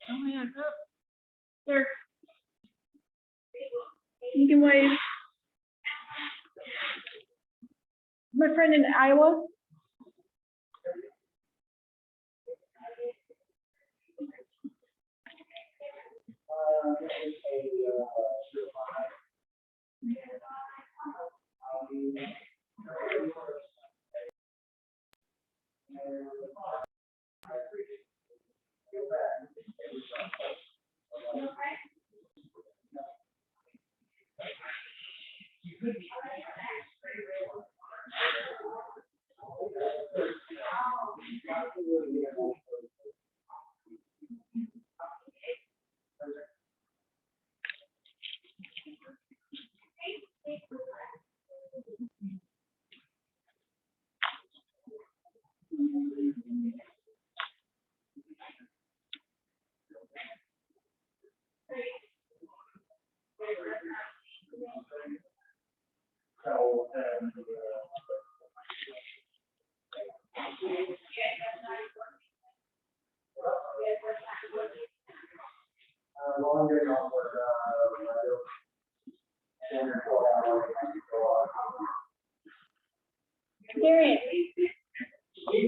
Oh yeah, there. You can wave. My friend in Iowa. Darian.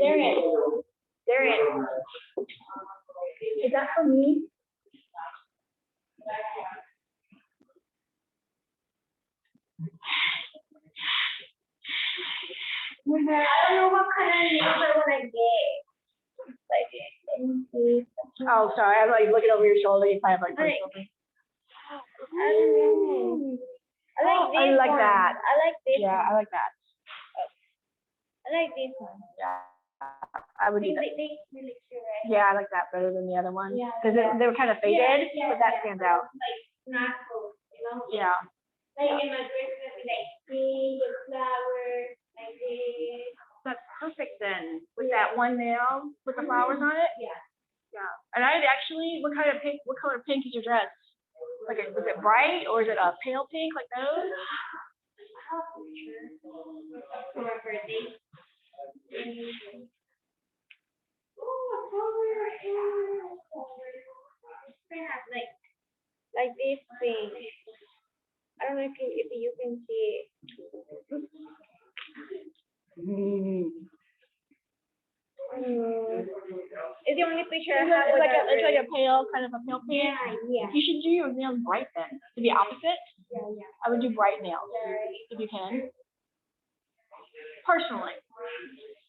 Darian. Darian. Is that for me? I don't know what kind of nails I want to get. Oh, sorry. I'm like looking over your shoulder. You probably have like. I don't know. I like that. I like this. Yeah, one. I like that. I like this one. Yeah. I would. Yeah, I like that better than the other one. Yeah. Because they were kind of faded, but that stands out. Like natural, you know. Yeah. Like in my dress, like pink with flowers, like this. That's perfect then. With that one nail with the flowers on it. Yeah. Yeah. And I actually, what kind of pink? What color pink is your dress? Like, was it bright or is it a pale pink like those? For my birthday. Oh, color. I have like like this thing. I don't know if you can see it. It's the only picture I have. It's like a pale, kind of a pale pink. Yeah. You should do your nails bright then. To be opposite. Yeah. I would do bright nails if you can. Personally,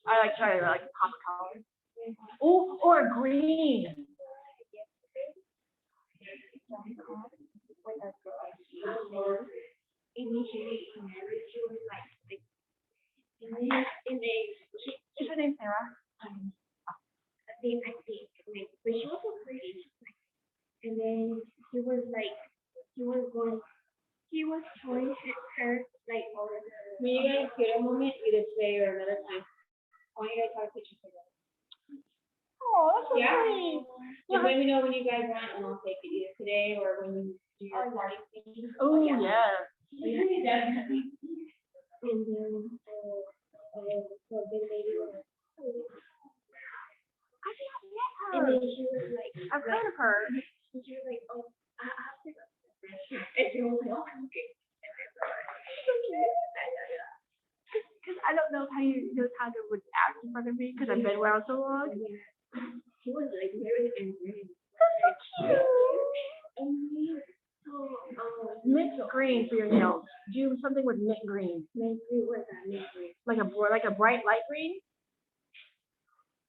I like pop color. Oh, or a green. Is her name Sarah? I think, but she was so pretty. And then he was showing her like all of her. When you guys get a moment, either today or another time, I want you guys to have a picture together. Oh, that's so sweet. Just let me know when you guys want, and I'll take it either today or when you do your party thing. Oh yeah. Definitely. And then so the lady was. I think I've met her. And then she was like, I've heard of her. And she was like, oh, I have to go. And she was like, oh, okay. Because I don't know how you know how to would act in front of me because I've been around so long. She was like very angry. That's so cute. Mint green for your nails. Do something with mint green. Mint green, what's that? Mint green. Like a bright light green.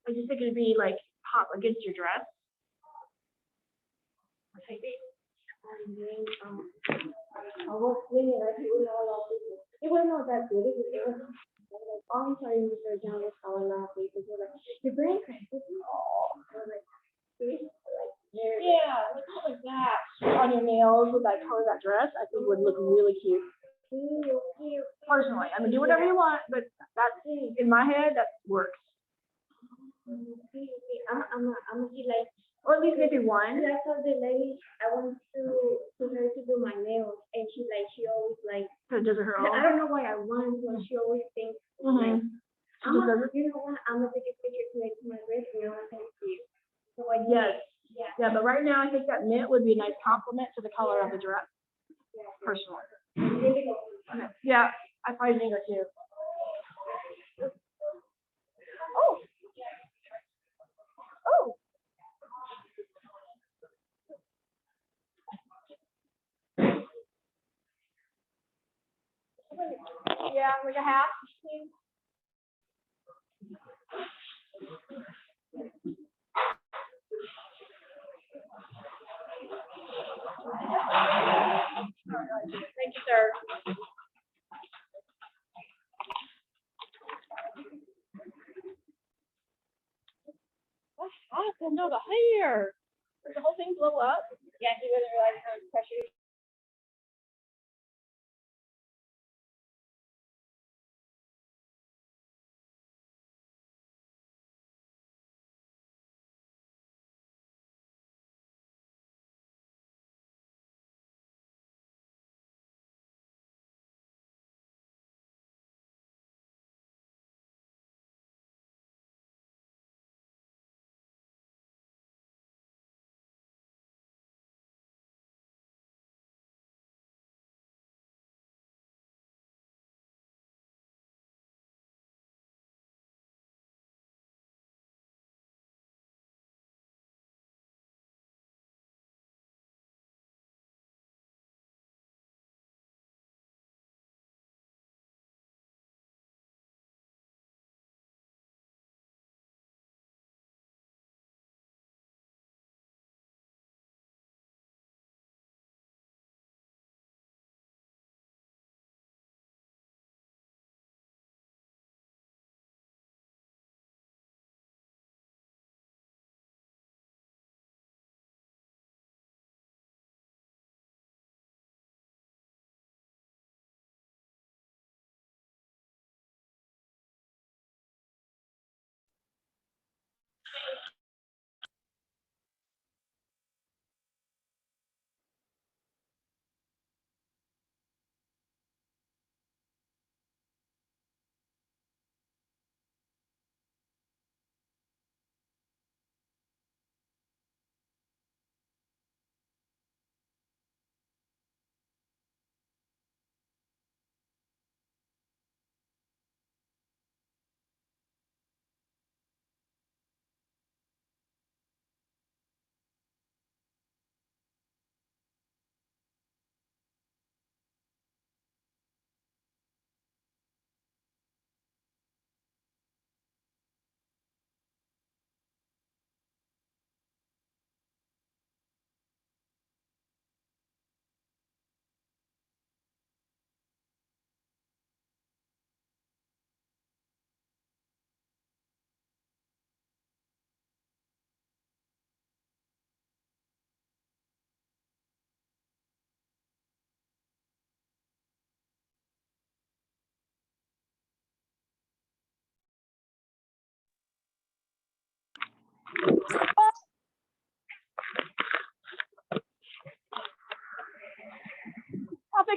I just think it'd be like pop against your dress. And then I was thinking like it was not that good. It was like I'm sorry, Mr. John was calling last week. It was like your brain cracked. Oh, I was like, yeah, like that on your nails with that color, that dress. I think would look really cute. Personally, I mean, do whatever you want, but that's in my head that works. I'm gonna see like, or at least maybe one. That's how the lady I want to her to do my nails, and she always like. So does it her own? I don't know why I want, but she always thinks like. You know what? I'm gonna take a picture to make my wrist, and I'm gonna send it to you. So like yes. Yeah, but right now I think that mint would be a nice compliment to the color of the dress. Personally. Okay. Yeah, I probably think that too. Oh. Oh. Yeah, like a hat. Thank you, sir. That's awesome. No, the hair. Did the whole thing blow up? Yeah, he wasn't realizing how much pressure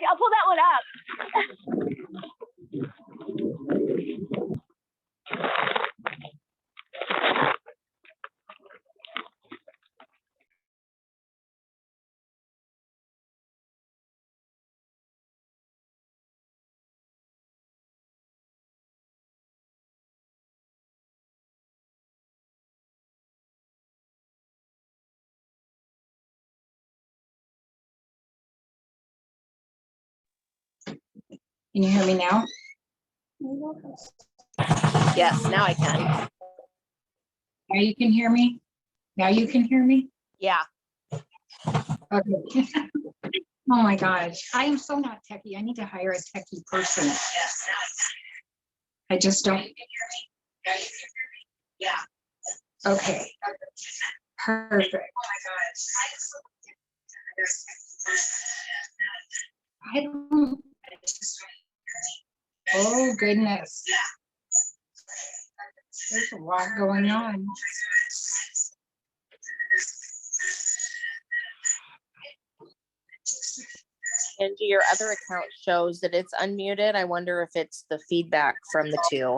I'll pull that one up. Can you hear me now? Yes, now I can. Now you can hear me? Now you can hear me? Yeah. Okay. Oh my gosh, I am so not techie. I need to hire a techie person. I just don't. Yeah. Okay. Perfect. I don't. Oh goodness. There's a lot going on. And your other account shows that it's unmuted. I wonder if it's the feedback from the two. Your other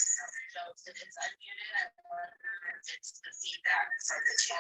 account shows that it's unmuted. I wonder if it's the feedback from the two.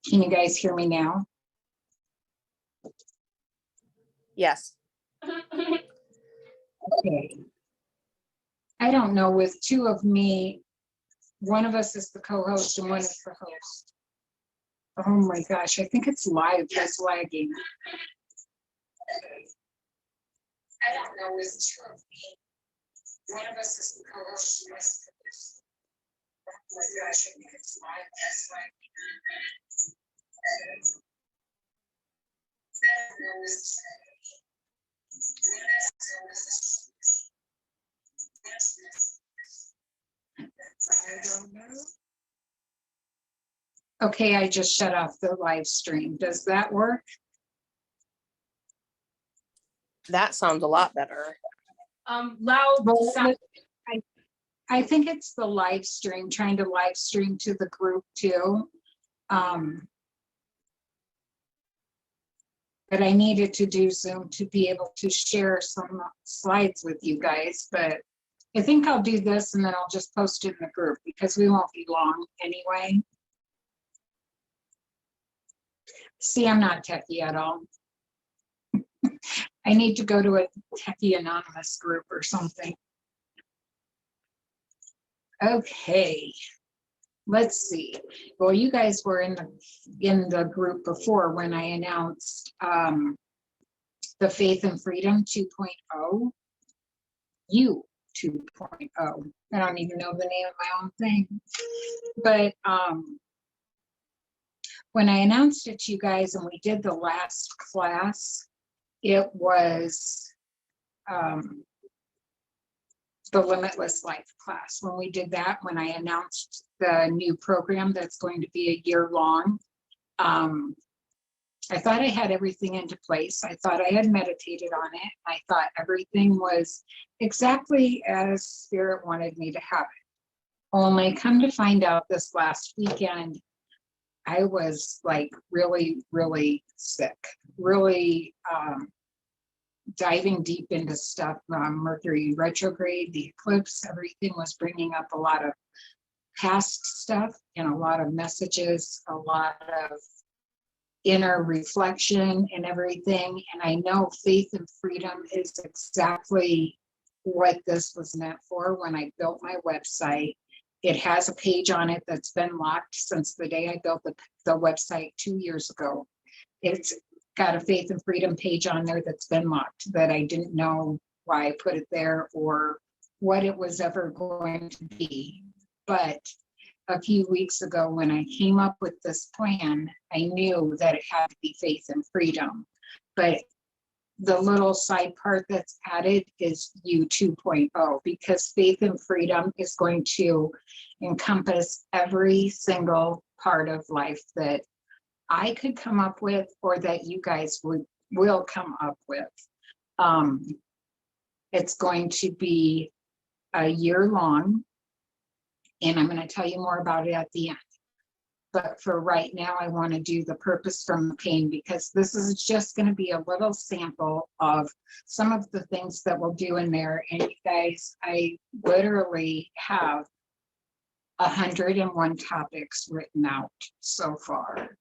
Can you guys hear me now? Yes. Okay. I don't know, with two of me, one of us is the co-host and one is the host. Oh my gosh, I think it's live, it's lagging. I don't know, with two of me, one of us is the co-host and one is the host. Oh my gosh, I think it's live, it's lagging. I don't know, with two of me, one of us I don't know. Okay, I just shut off the live stream. Does that work? That sounds a lot better. Loud sound. I think it's the live stream, trying to live stream to the group too. But I needed to do Zoom to be able to share some slides with you guys, but I think I'll do this and then I'll just post it in the group because we won't be long anyway. See, I'm not techie at all. I need to go to a techie anonymous group or something. Okay, let's see. Well, you guys were in the group before when I announced the Faith and Freedom 2.0. You 2.0. I don't even know the name of my own thing. But when I announced it to you guys and we did the last class, it was the Limitless Life class. When we did that, when I announced the new program that's going to be a year long, I thought I had everything into place. I thought I had meditated on it. I thought everything was exactly as Spirit wanted me to have it. Only come to find out this last weekend, I was like really, really sick, really diving deep into stuff. Mercury retrograde, the eclipse, everything was bringing up a lot of past stuff and a lot of messages, a lot of inner reflection and everything. And I know faith and freedom is exactly what this was meant for when I built my website. It has a page on it that's been locked since the day I built the website 2 years ago. It's got a faith and freedom page on there that's been locked that I didn't know why I put it there or what it was ever going to be. But a few weeks ago, when I came up with this plan, I knew that it had to be faith and freedom. But the little side part that's added is U 2.0, because faith and freedom is going to encompass every single part of life that I could come up with or that you guys will come up with. It's going to be a year long, and I'm going to tell you more about it at the end. But for right now, I want to do the purpose from the pain, because this is just going to be a little sample of some of the things that we'll do in there. And you guys, I literally have 101 topics written out so far.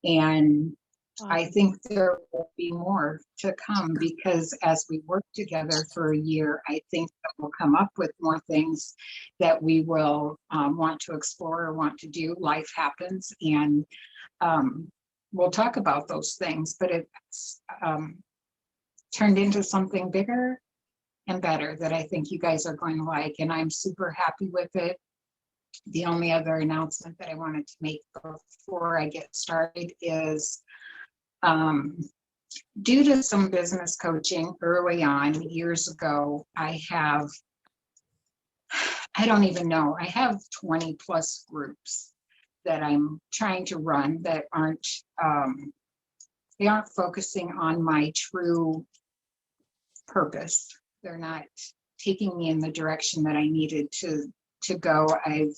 And I think there will be more to come, because as we work together for a year, I think that we'll come up with more things that we will want to explore or want to do. Life happens, and we'll talk about those things, but it's turned into something bigger and better that I think you guys are going to like, and I'm super happy with it. The only other announcement that I wanted to make before I get started is due to some business coaching early on years ago, I don't even know, I have 20 plus groups that I'm trying to run that they aren't focusing on my true purpose. They're not taking me in the direction that I needed to go. I've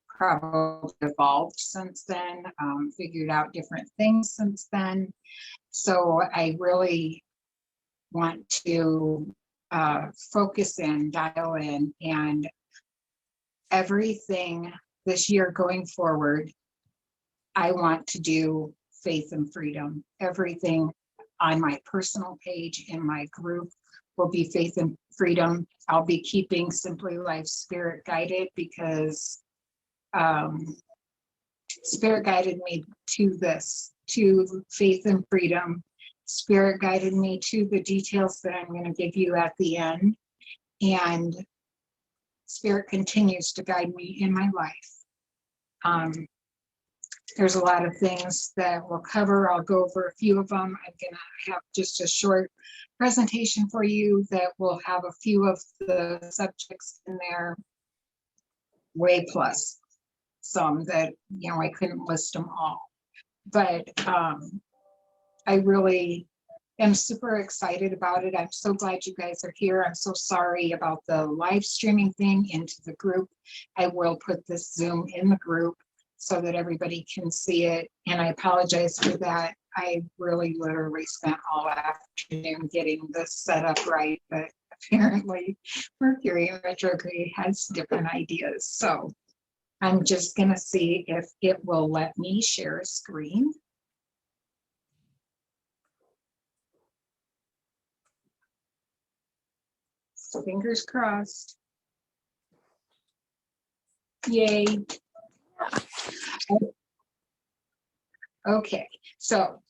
probably evolved since then, figured out different things since then. So I really want to focus in, dial in, and everything this year going forward, I want to do faith and freedom. Everything on my personal page in my group will be faith and freedom. I'll be keeping Simply Life Spirit Guided, because Spirit guided me to this, to faith and freedom. Spirit guided me to the details that I'm going to give you at the end. And Spirit continues to guide me in my life. There's a lot of things that we'll cover. I'll go over a few of them. I'm going to have just a short presentation for you that will have a few of the subjects in there, way plus some that, I couldn't list them all. But I really am super excited about it. I'm so glad you guys are here. I'm so sorry about the live streaming thing into the group. I will put this Zoom in the group so that everybody can see it. And I apologize for that. I really literally spent all afternoon getting this set up right, but apparently Mercury in retrograde has different ideas. So I'm just going to see if it will let me share a screen. So fingers crossed. Yay. Okay, so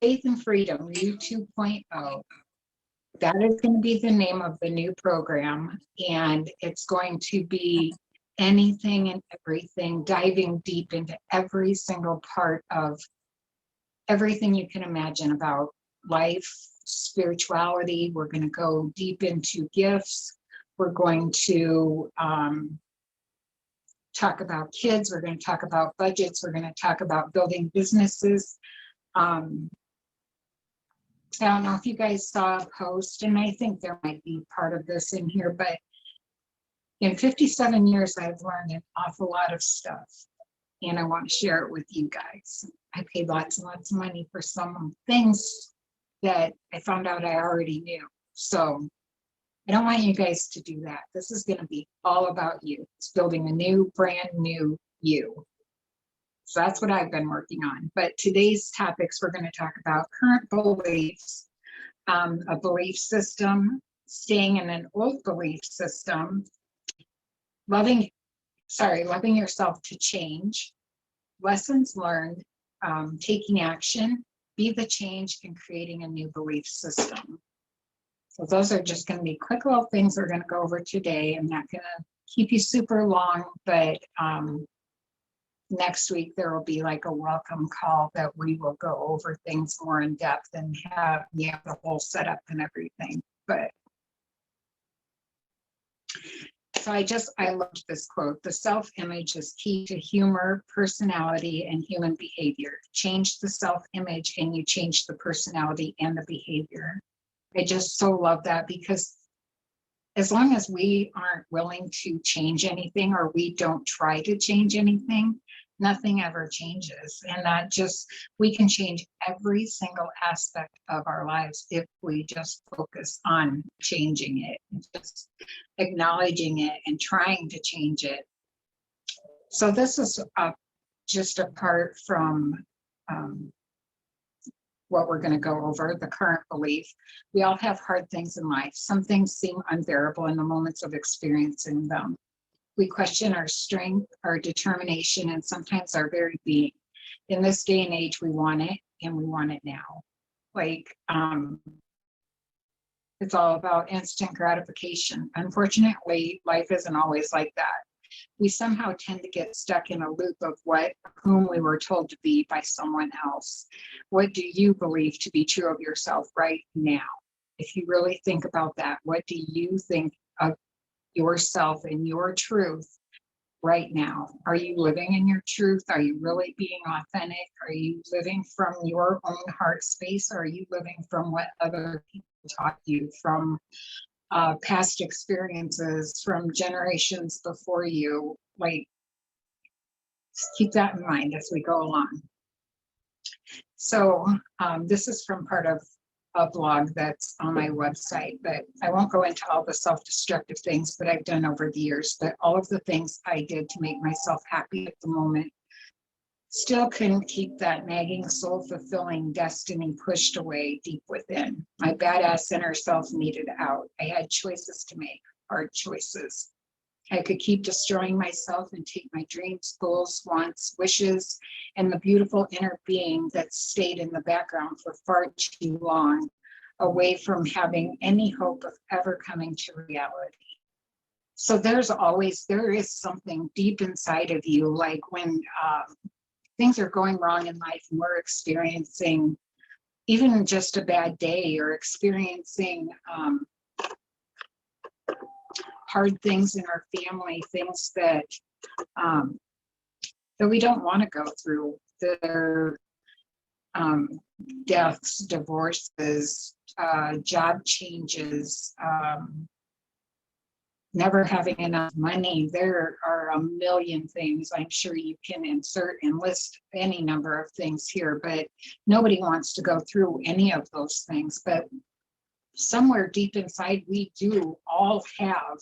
Faith and Freedom, U 2.0. That is going to be the name of the new program, and it's going to be anything and everything, diving deep into every single part of everything you can imagine about life, spirituality. We're going to go deep into gifts. We're going to talk about kids. We're going to talk about budgets. We're going to talk about building businesses. I don't know if you guys saw a post, and I think there might be part of this in here, but in 57 years, I've learned an awful lot of stuff, and I want to share it with you guys. I paid lots and lots of money for some things that I found out I already knew. So I don't want you guys to do that. This is going to be all about you. It's building a new, brand new you. So that's what I've been working on. But today's topics, we're going to talk about current beliefs, a belief system, staying in an old belief system, loving yourself to change, lessons learned, taking action, be the change, and creating a new belief system. So those are just going to be quick little things we're going to go over today. I'm not going to keep you super long, but next week there will be like a welcome call that we will go over things more in depth and have the whole setup and everything. But so I loved this quote. The self-image is key to humor, personality, and human behavior. Change the self-image and you change the personality and the behavior. I just so love that, because as long as we aren't willing to change anything, or we don't try to change anything, nothing ever changes. And that we can change every single aspect of our lives if we just focus on changing it, and just acknowledging it and trying to change it. So this is just apart from what we're going to go over, the current belief. We all have hard things in life. Some things seem unbearable in the moments of experiencing them. We question our strength, our determination, and sometimes our very being. In this day and age, we want it, and we want it now. It's all about instant gratification. Unfortunately, life isn't always like that. We somehow tend to get stuck in a loop of whom we were told to be by someone else. What do you believe to be true of yourself right now? If you really think about that, what do you think of yourself and your truth right now? Are you living in your truth? Are you really being authentic? Are you living from your own heart space? Or are you living from what other people taught you, from past experiences, from generations before you? Keep that in mind as we go along. So this is from part of a blog that's on my website, but I won't go into all the self-destructive things that I've done over the years. But all of the things I did to make myself happy at the moment still couldn't keep that nagging, soul-fulfilling destiny pushed away deep within. My badass inner self needed out. I had choices to make, hard choices. I could keep destroying myself and take my dreams, goals, wants, wishes, and the beautiful inner being that stayed in the background for far too long, away from having any hope of ever coming to reality. So there is something deep inside of you, like when things are going wrong in life and we're experiencing even just a bad day, or experiencing hard things in our family, things that we don't want to go through. Their deaths, divorces, job changes, never having enough money. There are a million things. I'm sure you can insert and list any number of things here, but nobody wants to go through any of those things. But somewhere deep inside, we do all have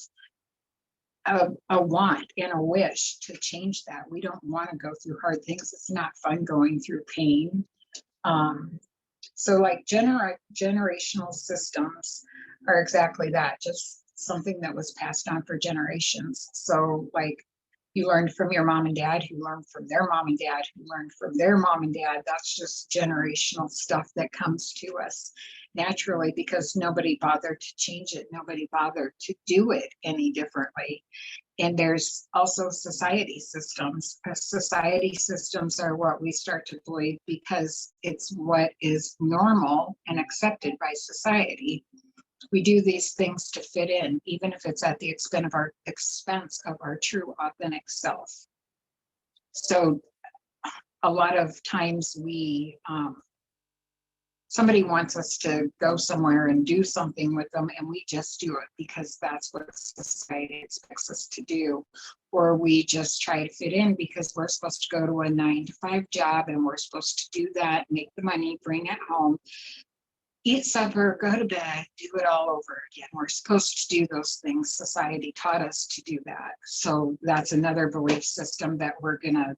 a want and a wish to change that. We don't want to go through hard things. It's not fun going through pain. So like generational systems are exactly that, just something that was passed on for generations. So like you learned from your mom and dad, who learned from their mom and dad, who learned from their mom and dad. That's just generational stuff that comes to us naturally, because nobody bothered to change it. Nobody bothered to do it any differently. And there's also society systems. Society systems are what we start to believe because it's what is normal and accepted by society. We do these things to fit in, even if it's at the expense of our true authentic self. So a lot of times somebody wants us to go somewhere and do something with them, and we just do it because that's what society expects us to do. Or we just try to fit in because we're supposed to go to a 9-to-5 job, and we're supposed to do that, make the money, bring it home. eat supper, go to bed, do it all over again. We're supposed to do those things. Society taught us to do that. So that's another belief system that we're going to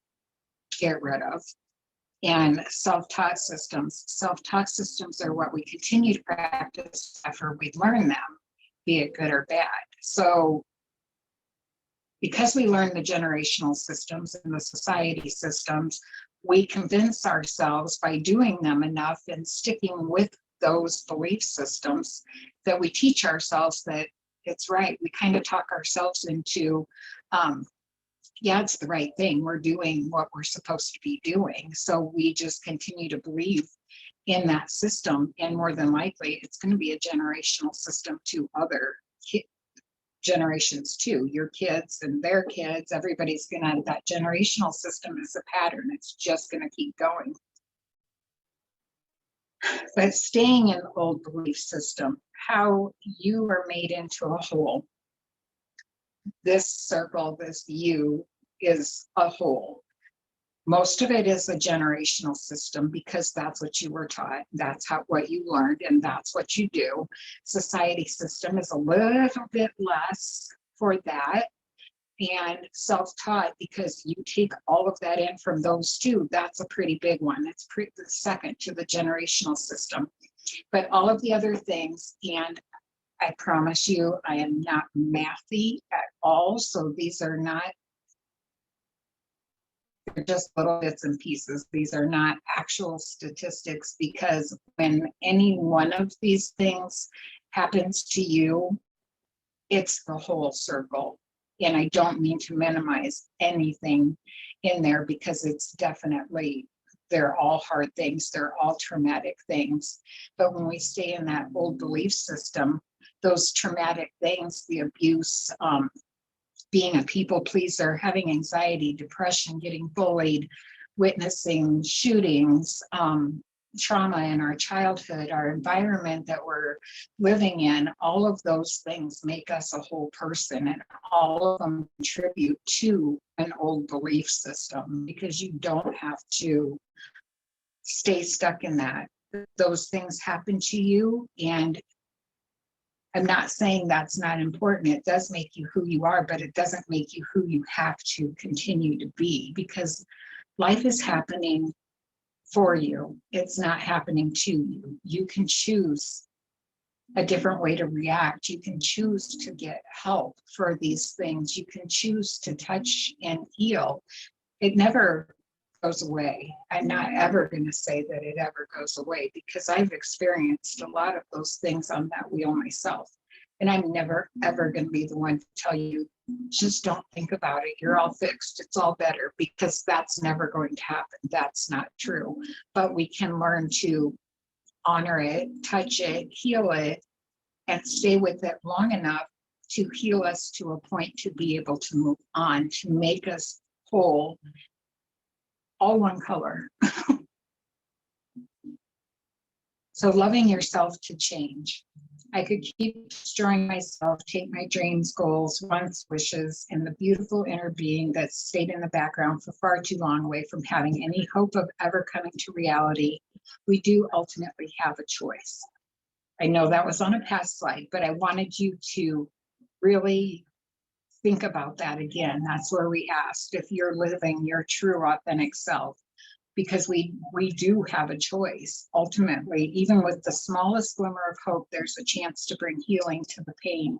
get rid of. And self-taught systems. Self-taught systems are what we continue to practice after we learn them, be it good or bad. So because we learn the generational systems and the society systems, we convince ourselves by doing them enough and sticking with those belief systems that we teach ourselves that it's right. We kind of talk ourselves into, yeah, it's the right thing. We're doing what we're supposed to be doing. So we just continue to believe in that system. And more than likely, it's going to be a generational system to other generations too. Your kids and their kids, everybody's going to, that generational system is a pattern. It's just going to keep going. But staying in the old belief system, how you are made into a whole. This circle, this you, is a whole. Most of it is a generational system because that's what you were taught. That's what you learned, and that's what you do. Society system is a little bit less for that. And self-taught, because you take all of that in from those two, that's a pretty big one. It's the second to the generational system. But all of the other things, and I promise you, I am not mathy at all. So these are not, they're just little bits and pieces. These are not actual statistics, because when any one of these things happens to you, it's the whole circle. And I don't mean to minimize anything in there, because it's definitely, they're all hard things. They're all traumatic things. But when we stay in that old belief system, those traumatic things, the abuse, being a people pleaser, having anxiety, depression, getting bullied, witnessing shootings, trauma in our childhood, our environment that we're living in, all of those things make us a whole person, and all of them contribute to an old belief system, because you don't have to stay stuck in that. Those things happen to you, and I'm not saying that's not important. It does make you who you are, but it doesn't make you who you have to continue to be, because life is happening for you. It's not happening to you. You can choose a different way to react. You can choose to get help for these things. You can choose to touch and heal. It never goes away. I'm not ever going to say that it ever goes away, because I've experienced a lot of those things on that wheel myself. And I'm never, ever going to be the one to tell you, just don't think about it. You're all fixed. It's all better, because that's never going to happen. That's not true. But we can learn to honor it, touch it, heal it, and stay with it long enough to heal us to a point to be able to move on, to make us whole, all one color. So loving yourself to change. I could keep destroying myself, take my dreams, goals, wants, wishes, and the beautiful inner being that stayed in the background for far too long away from having any hope of ever coming to reality. We do ultimately have a choice. I know that was on a past slide, but I wanted you to really think about that again. That's where we asked if you're living your true authentic self, because we do have a choice. Ultimately, even with the smallest glimmer of hope, there's a chance to bring healing to the pain.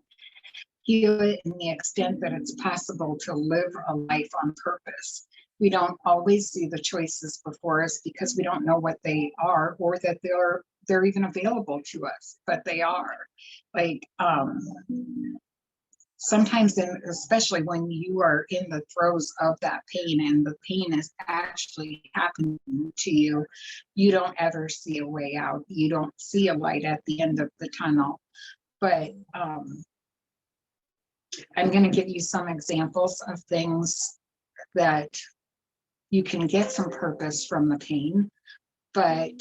Heal it in the extent that it's possible to live a life on purpose. We don't always see the choices before us because we don't know what they are, or that they're even available to us, but they are. Like, sometimes, especially when you are in the throes of that pain and the pain is actually happening to you, you don't ever see a way out. You don't see a light at the end of the tunnel. But I'm going to give you some examples of things that you can get some purpose from the pain. But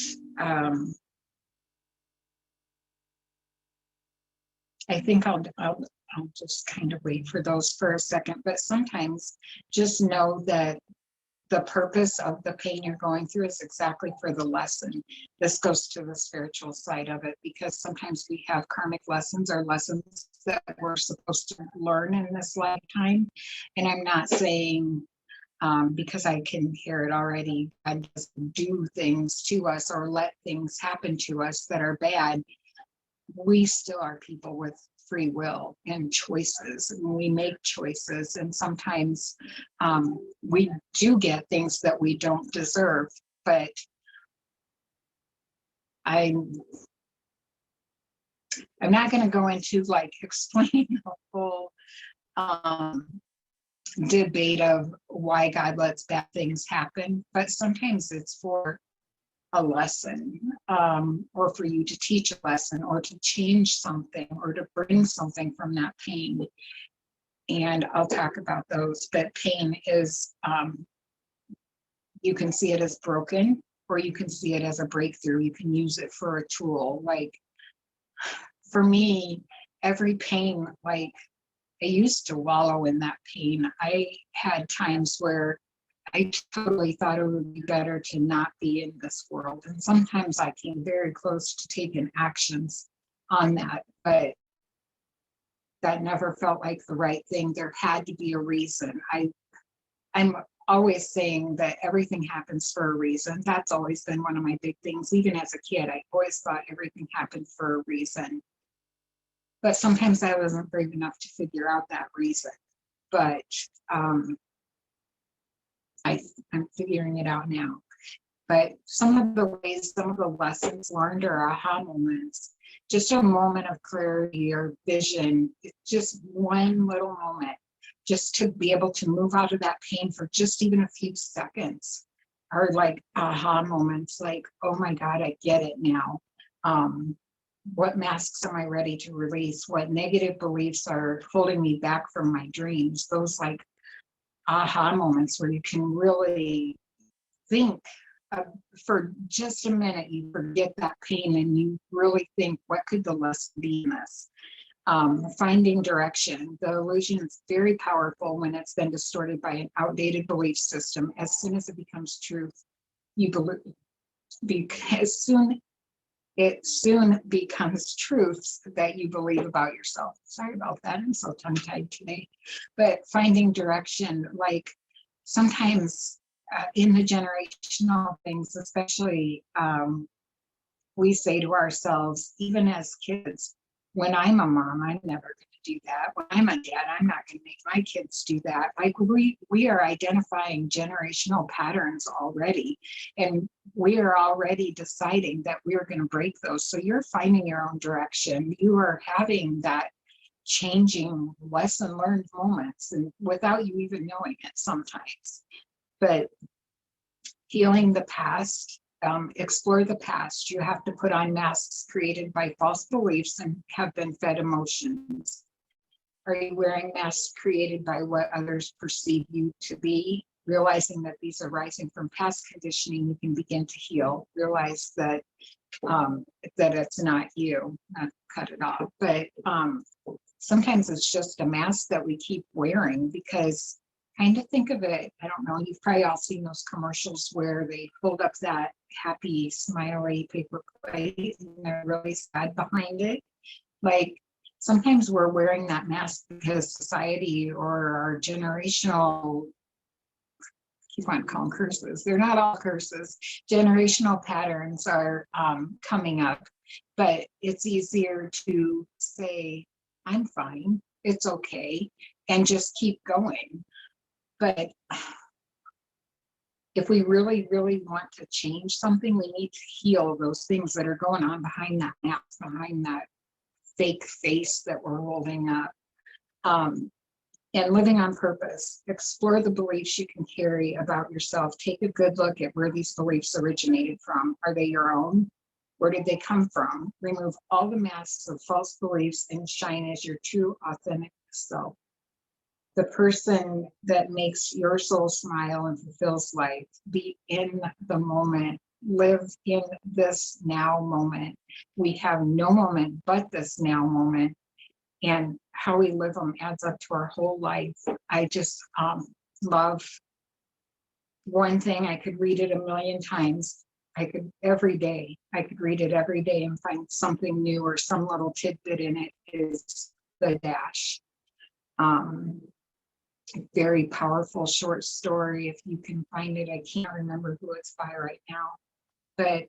I think I'll just kind of wait for those for a second. But sometimes just know that the purpose of the pain you're going through is exactly for the lesson. This goes to the spiritual side of it, because sometimes we have karmic lessons or lessons that we're supposed to learn in this lifetime. And I'm not saying, because I can hear it already, God doesn't do things to us or let things happen to us that are bad. We still are people with free will and choices, and we make choices, and sometimes we do get things that we don't deserve. But I'm not going to go into like explaining the whole debate of why God lets bad things happen, but sometimes it's for a lesson, or for you to teach a lesson, or to change something, or to bring something from that pain. And I'll talk about those. But pain is, you can see it as broken, or you can see it as a breakthrough. You can use it for a tool. Like for me, every pain, like I used to wallow in that pain. I had times where I totally thought it would be better to not be in this world. And sometimes I came very close to taking actions on that, but that never felt like the right thing. There had to be a reason. I'm always saying that everything happens for a reason. That's always been one of my big things. Even as a kid, I always thought everything happened for a reason. But sometimes I wasn't brave enough to figure out that reason. But I'm figuring it out now. But some of the ways, some of the lessons learned are aha moments, just a moment of clarity or vision, just one little moment, just to be able to move out of that pain for just even a few seconds are like aha moments, like, oh my God, I get it now. What masks am I ready to release? What negative beliefs are holding me back from my dreams? Those like aha moments where you can really think for just a minute, you forget that pain and you really think, what could the lesson be in this? Finding direction. The illusion is very powerful when it's been distorted by an outdated belief system. As soon as it becomes truth, you believe, it soon becomes truths that you believe about yourself. Sorry about that, I'm so tongue-tied today. But finding direction, like sometimes in the generational things, especially, we say to ourselves, even as kids, when I'm a mom, I'm never going to do that. When I'm a dad, I'm not going to make my kids do that. Like we are identifying generational patterns already, and we are already deciding that we're going to break those. So you're finding your own direction. You are having that changing lesson learned moments, and without you even knowing it sometimes. But healing the past, explore the past. You have to put on masks created by false beliefs and have been fed emotions. Are you wearing masks created by what others perceive you to be? Realizing that these are rising from past conditioning, you can begin to heal. Realize that that it's not you, not cut it off. But sometimes it's just a mask that we keep wearing, because kind of think of it, I don't know, you've probably all seen those commercials where they hold up that happy, smiley paper plate and they're really sad behind it. Like sometimes we're wearing that mask because society or our generational, keep on calling curses, they're not all curses, generational patterns are coming up. But it's easier to say, I'm fine, it's okay, and just keep going. But if we really, really want to change something, we need to heal those things that are going on behind that mask, behind that fake face that we're holding up. And living on purpose, explore the beliefs you can carry about yourself. Take a good look at where these beliefs originated from. Are they your own? Where did they come from? Remove all the masks of false beliefs and shine as your true, authentic self. The person that makes your soul smile and fulfills life. Be in the moment. Live in this now moment. We have no moment but this now moment. And how we live them adds up to our whole life. I just love one thing, I could read it a million times. Every day, I could read it every day and find something new or some little tidbit in it is The Dash. Very powerful short story. If you can find it, I can't remember who it's by right now, but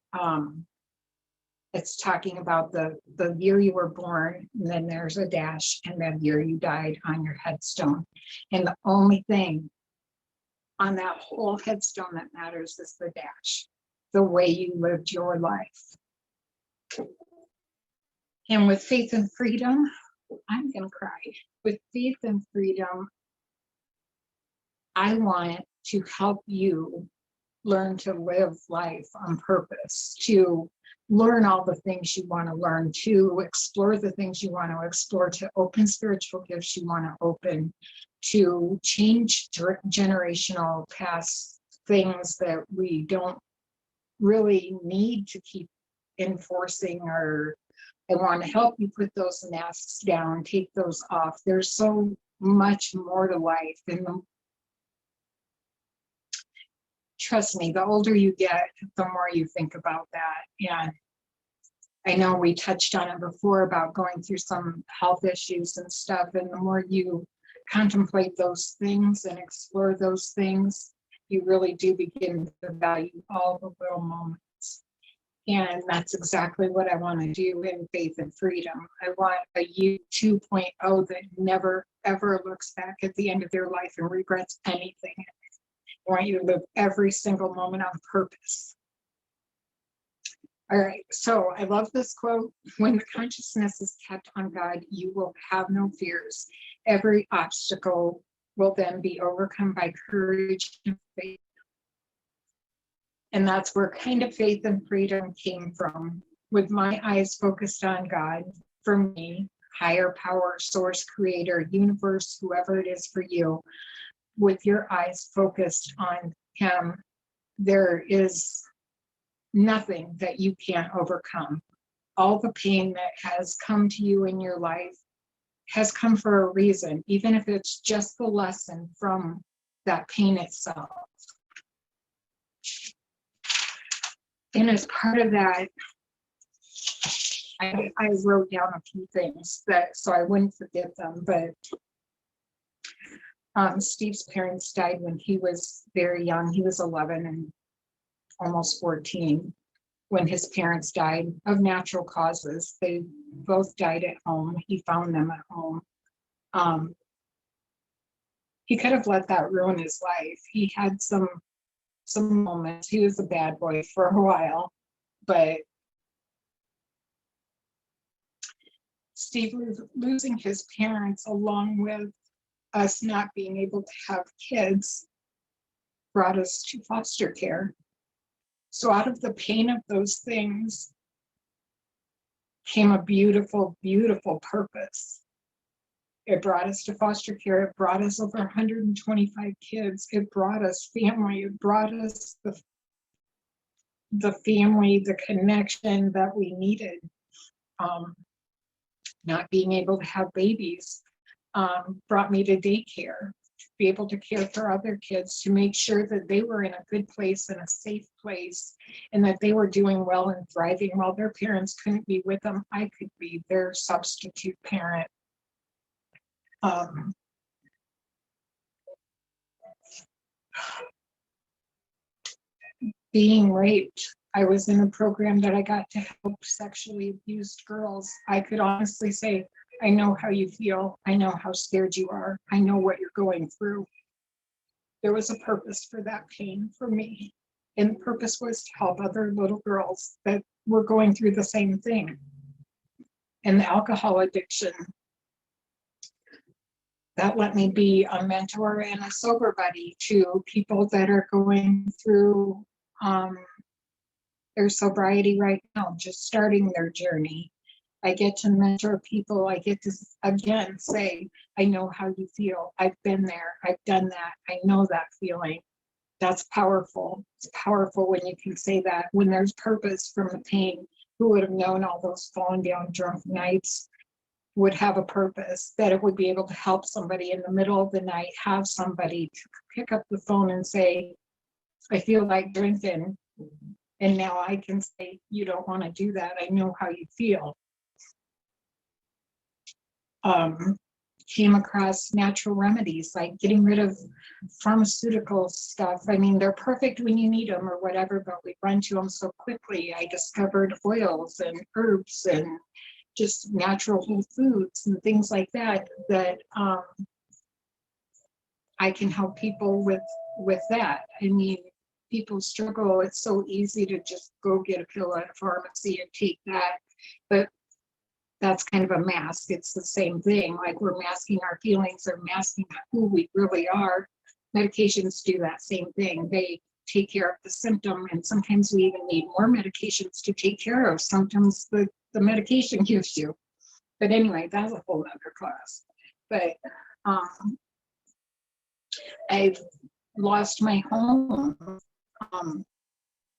it's talking about the year you were born, and then there's a dash, and the year you died on your headstone. And the only thing on that whole headstone that matters is the dash, the way you lived your life. And with faith and freedom, I'm going to cry. With faith and freedom, I want to help you learn to live life on purpose, to learn all the things you want to learn, to explore the things you want to explore, to open spiritual gifts you want to open, to change generational past things that we don't really need to keep enforcing. Or I want to help you put those masks down, take those off. There's so much more to life, and trust me, the older you get, the more you think about that. And I know we touched on it before about going through some health issues and stuff, and the more you contemplate those things and explore those things, you really do begin to value all the little moments. And that's exactly what I want to do in Faith and Freedom. I want a you 2.0 that never, ever looks back at the end of their life and regrets anything. I want you to live every single moment on purpose. All right, so I love this quote. When the consciousness is kept on God, you will have no fears. Every obstacle will then be overcome by courage and faith. And that's where kind of faith and freedom came from. With my eyes focused on God, for me, higher power, source, creator, universe, whoever it is for you, with your eyes focused on Him, there is nothing that you can't overcome. All the pain that has come to you in your life has come for a reason, even if it's just the lesson from that pain itself. And as part of that, I wrote down a few things that so I wouldn't forget them, but Steve's parents died when he was very young. He was 11 and almost 14 when his parents died of natural causes. They both died at home. He found them at home. He could have let that ruin his life. He had some moments. He was a bad boy for a while, but Steve losing his parents, along with us not being able to have kids, brought us to foster care. So out of the pain of those things came a beautiful, beautiful purpose. It brought us to foster care. It brought us over 125 kids. It brought us family. It brought us the family, the connection that we needed. Not being able to have babies brought me to daycare, to be able to care for other kids, to make sure that they were in a good place and a safe place, and that they were doing well and thriving. While their parents couldn't be with them, I could be their substitute parent. Being raped, I was in a program that I got to help sexually abused girls. I could honestly say, I know how you feel. I know how scared you are. I know what you're going through. There was a purpose for that pain for me. And the purpose was to help other little girls that were going through the same thing. And the alcohol addiction, that let me be a mentor and a sober buddy to people that are going through their sobriety right now, just starting their journey. I get to mentor people. I get to, again, say, I know how you feel. I've been there. I've done that. I know that feeling. That's powerful. It's powerful when you can say that, when there's purpose from the pain. Who would have known all those falling down drunk nights would have a purpose, that it would be able to help somebody in the middle of the night, have somebody to pick up the phone and say, I feel like drinking. And now I can say, you don't want to do that. I know how you feel. Came across natural remedies, like getting rid of pharmaceutical stuff. I mean, they're perfect when you need them or whatever, but we run to them so quickly. I discovered oils and herbs and just natural whole foods and things like that, that I can help people with that. I mean, people struggle. It's so easy to just go get a pill at a pharmacy and take that, but that's kind of a mask. It's the same thing. Like we're masking our feelings or masking who we really are. Medications do that same thing. They take care of the symptom, and sometimes we even need more medications to take care of symptoms that the medication gives you. But anyway, that's a whole other class. But I've lost my home.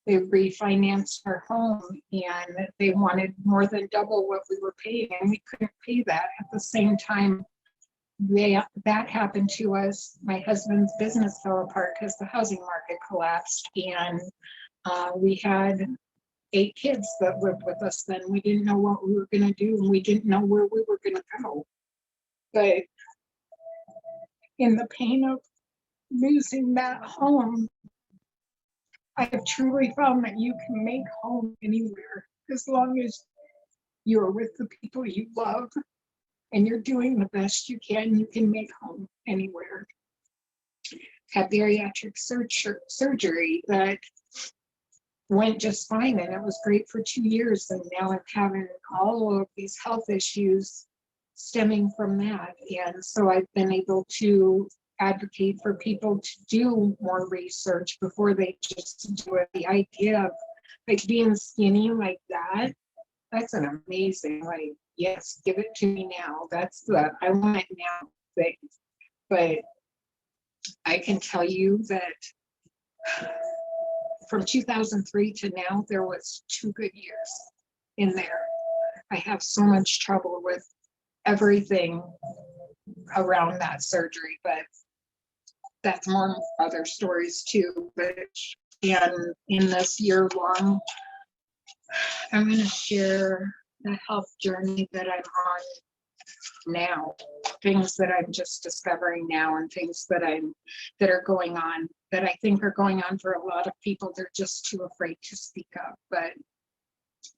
They refinanced our home and they wanted more than double what we were paying, and we couldn't pay that. At the same time, that happened to us. My husband's business fell apart because the housing market collapsed, and we had 8 kids that lived with us then. We didn't know what we were going to do, and we didn't know where we were going to go. But in the pain of losing that home, I have truly found that you can make home anywhere as long as you're with the people you love and you're doing the best you can make home anywhere. Had bariatric surgery that went just fine, and it was great for 2 years, and now I'm having all of these health issues stemming from that. And so I've been able to advocate for people to do more research before they just do it. The idea of like being skinny like that, that's an amazing, like, yes, give it to me now. That's the I want it now thing. But I can tell you that from 2003 to now, there was 2 good years in there. I have so much trouble with everything around that surgery, but that's more other stories too. But and in this year long, I'm going to share the health journey that I'm on now, things that I'm just discovering now, and things that are going on that I think are going on for a lot of people. They're just too afraid to speak up, but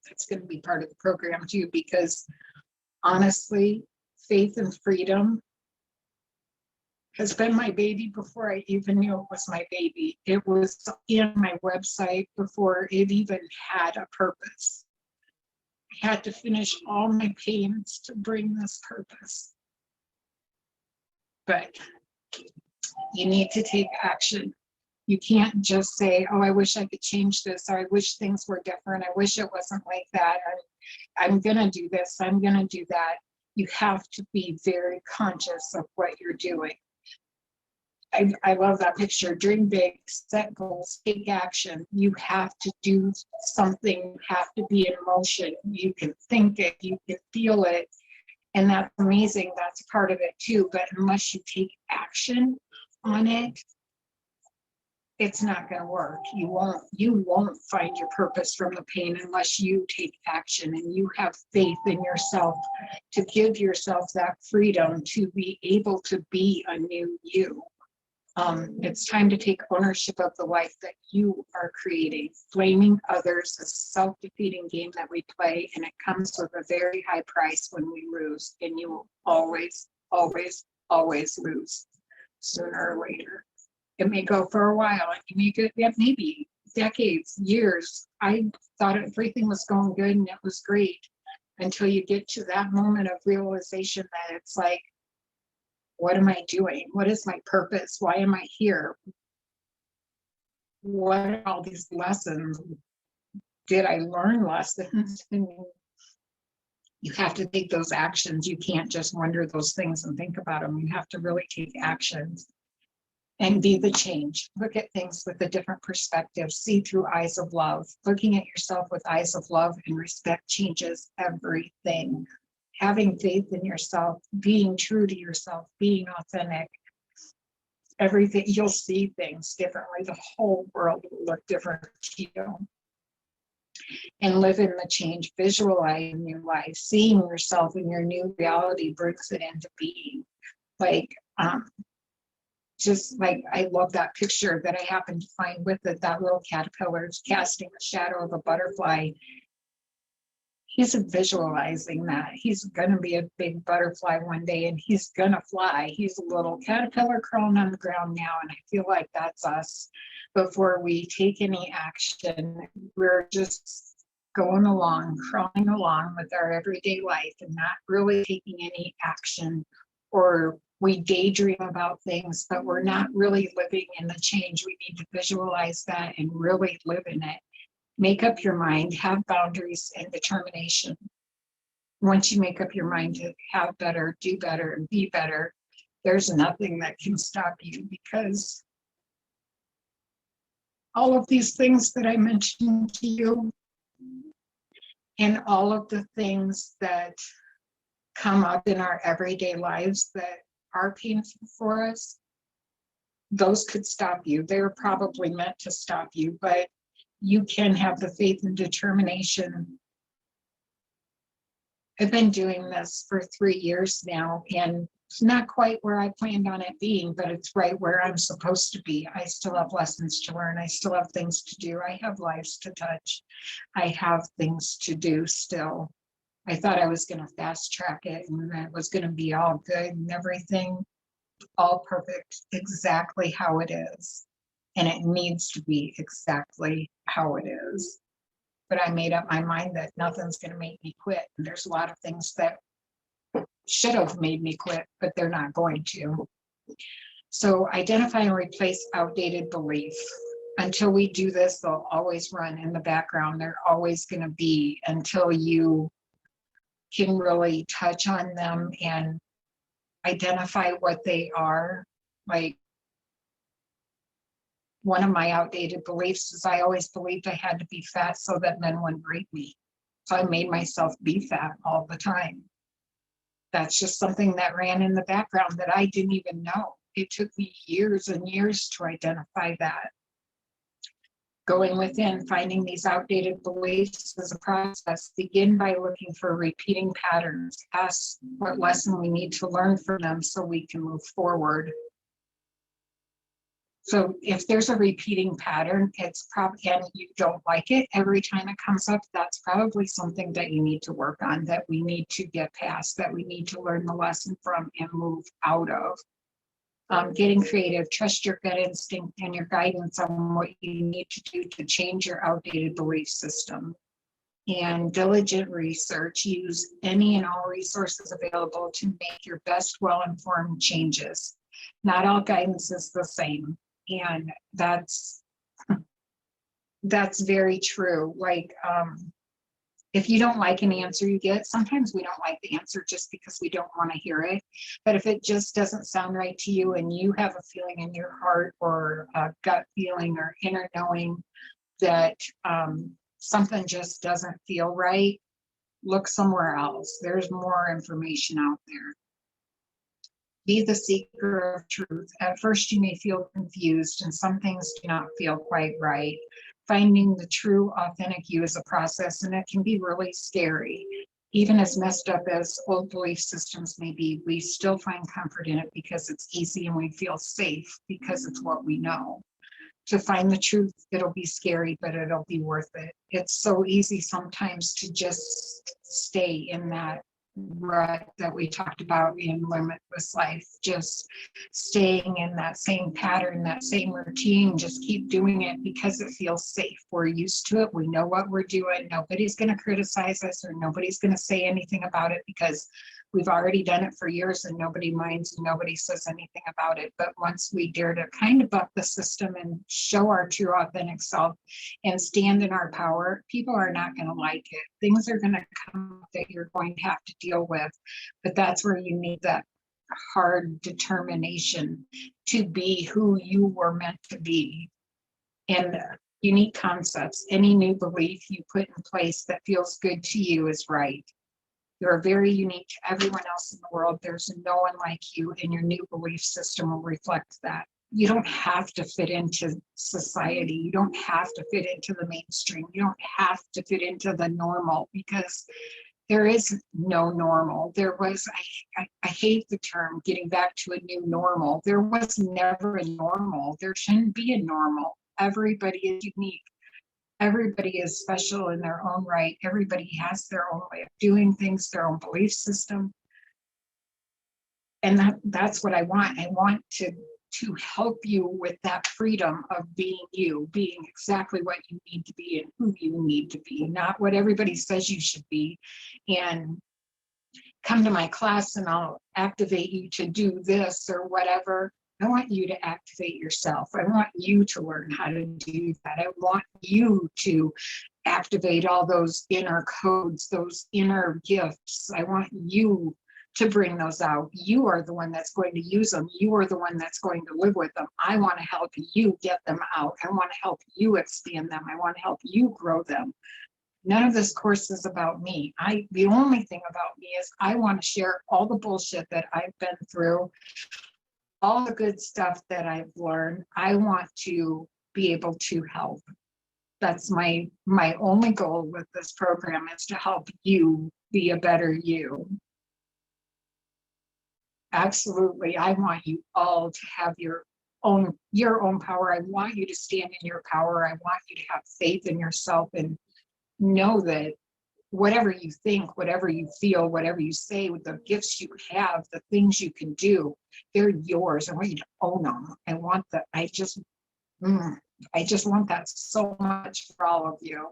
that's going to be part of the program too, because honestly, faith and freedom has been my baby before I even knew it was my baby. It was in my website before it even had a purpose. I had to finish all my pains to bring this purpose. But you need to take action. You can't just say, oh, I wish I could change this, or I wish things were different. I wish it wasn't like that. I'm going to do this. I'm going to do that. You have to be very conscious of what you're doing. I love that picture. Dream big, set goals, take action. You have to do something. You have to be in motion. You can think it, you can feel it. And that's amazing. That's part of it too. But unless you take action on it, it's not going to work. You won't find your purpose from the pain unless you take action and you have faith in yourself to give yourself that freedom to be able to be a new you. It's time to take ownership of the life that you are creating. Blaming others is a self-defeating game that we play, and it comes with a very high price when we lose, and you will always, always, always lose sooner or later. It may go for a while, and you may get, yeah, maybe decades, years. I thought everything was going good and it was great until you get to that moment of realization that it's like, what am I doing? What is my purpose? Why am I here? What are all these lessons? Did I learn lessons? And you have to take those actions. You can't just wonder those things and think about them. You have to really take actions and be the change. Look at things with a different perspective. See through eyes of love. Looking at yourself with eyes of love and respect changes everything. Having faith in yourself, being true to yourself, being authentic. everything, you'll see things differently. The whole world will look different to you. And live in the change, visualize your life, seeing yourself in your new reality brings it into being. Like, just like, I love that picture that I happened to find with it, that little caterpillar is casting the shadow of a butterfly. He's visualizing that he's going to be a big butterfly one day and he's going to fly. He's a little caterpillar crawling on the ground now. And I feel like that's us. Before we take any action, we're just going along, crawling along with our everyday life and not really taking any action. Or we daydream about things, but we're not really living in the change. We need to visualize that and really live in it. Make up your mind, have boundaries and determination. Once you make up your mind to have better, do better, and be better, there's nothing that can stop you, because all of these things that I mentioned to you and all of the things that come up in our everyday lives that are painful for us, those could stop you. They were probably meant to stop you, but you can have the faith and determination. I've been doing this for 3 years now, and it's not quite where I planned on it being, but it's right where I'm supposed to be. I still have lessons to learn. I still have things to do. I have lives to touch. I have things to do still. I thought I was going to fast track it and that it was going to be all good and everything, all perfect, exactly how it is. And it needs to be exactly how it is. But I made up my mind that nothing's going to make me quit. And there's a lot of things that should have made me quit, but they're not going to. So identify and replace outdated belief. Until we do this, they'll always run in the background. They're always going to be, until you can really touch on them and identify what they are. Like, one of my outdated beliefs is I always believed I had to be fat so that men wouldn't rape me. So I made myself be fat all the time. That's just something that ran in the background that I didn't even know. It took me years and years to identify that. Going within, finding these outdated beliefs is a process. Begin by looking for repeating patterns. Ask what lesson we need to learn from them so we can move forward. So if there's a repeating pattern, it's probably, and you don't like it every time it comes up, that's probably something that you need to work on, that we need to get past, that we need to learn the lesson from and move out of. Getting creative, trust your gut instinct and your guidance on what you need to do to change your outdated belief system. And diligent research, use any and all resources available to make your best well-informed changes. Not all guidance is the same. And that's very true. Like, if you don't like an answer you get, sometimes we don't like the answer just because we don't want to hear it. But if it just doesn't sound right to you and you have a feeling in your heart or a gut feeling or inner knowing that something just doesn't feel right, look somewhere else. There's more information out there. Be the seeker of truth. At first, you may feel confused and some things do not feel quite right. Finding the true, authentic you is a process, and it can be really scary. Even as messed up as old belief systems may be, we still find comfort in it because it's easy and we feel safe because it's what we know. To find the truth, it'll be scary, but it'll be worth it. It's so easy sometimes to just stay in that rut that we talked about in Limitless Life, just staying in that same pattern, that same routine, just keep doing it because it feels safe. We're used to it. We know what we're doing. Nobody's going to criticize us or nobody's going to say anything about it because we've already done it for years and nobody minds and nobody says anything about it. But once we dare to kind of buck the system and show our true authentic self and stand in our power, people are not going to like it. Things are going to come up that you're going to have to deal with. But that's where you need that hard determination to be who you were meant to be. And unique concepts, any new belief you put in place that feels good to you is right. You're very unique to everyone else in the world. There's no one like you, and your new belief system will reflect that. you don't have to fit into society. You don't have to fit into the mainstream. You don't have to fit into the normal, because there is no normal. There was, I hate the term getting back to a new normal. There was never a normal. There shouldn't be a normal. Everybody is unique. Everybody is special in their own right. Everybody has their own way of doing things, their own belief system. And that's what I want. I want to help you with that freedom of being you, being exactly what you need to be and who you need to be, not what everybody says you should be. And come to my class and I'll activate you to do this or whatever. I want you to activate yourself. I want you to learn how to do that. I want you to activate all those inner codes, those inner gifts. I want you to bring those out. You are the one that's going to use them. You are the one that's going to live with them. I want to help you get them out. I want to help you expand them. I want to help you grow them. None of this course is about me. The only thing about me is I want to share all the bullshit that I've been through, all the good stuff that I've learned. I want to be able to help. That's my only goal with this program, is to help you be a better you. Absolutely. I want you all to have your own power. I want you to stand in your power. I want you to have faith in yourself and know that whatever you think, whatever you feel, whatever you say, with the gifts you have, the things you can do, they're yours. I want you to own them. I just want that so much for all of you.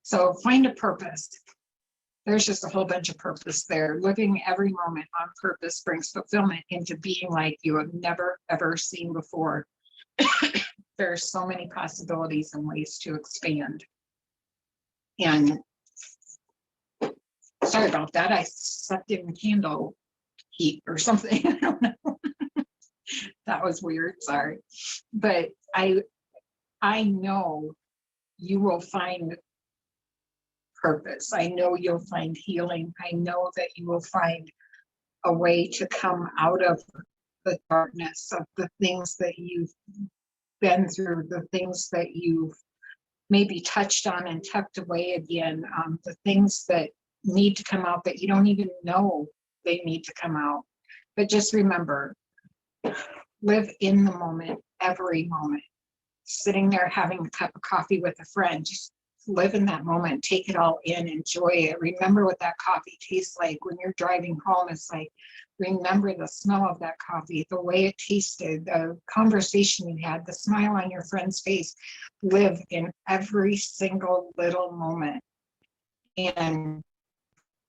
So find a purpose. There's just a whole bunch of purpose there. Living every moment on purpose brings fulfillment into being like you have never, ever seen before. There are so many possibilities and ways to expand. And sorry about that. I sucked in candle heat or something. I don't know. That was weird. Sorry. But I know you will find purpose. I know you'll find healing. I know that you will find a way to come out of the darkness of the things that you've been through, the things that you've maybe touched on and tucked away again, the things that need to come out that you don't even know they need to come out. But just remember, live in the moment, every moment. Sitting there having a cup of coffee with a friend, just live in that moment, take it all in, enjoy it. Remember what that coffee tastes like when you're driving home. It's like, remember the smell of that coffee, the way it tasted, the conversation you had, the smile on your friend's face. Live in every single little moment. And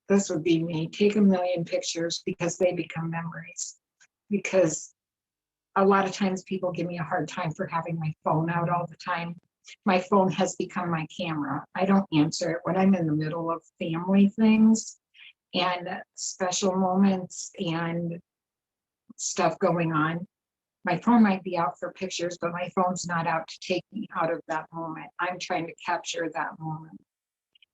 this would be me. Take a million pictures, because they become memories. Because a lot of times people give me a hard time for having my phone out all the time. My phone has become my camera. I don't answer it when I'm in the middle of family things and special moments and stuff going on. My phone might be out for pictures, but my phone's not out to take me out of that moment. I'm trying to capture that moment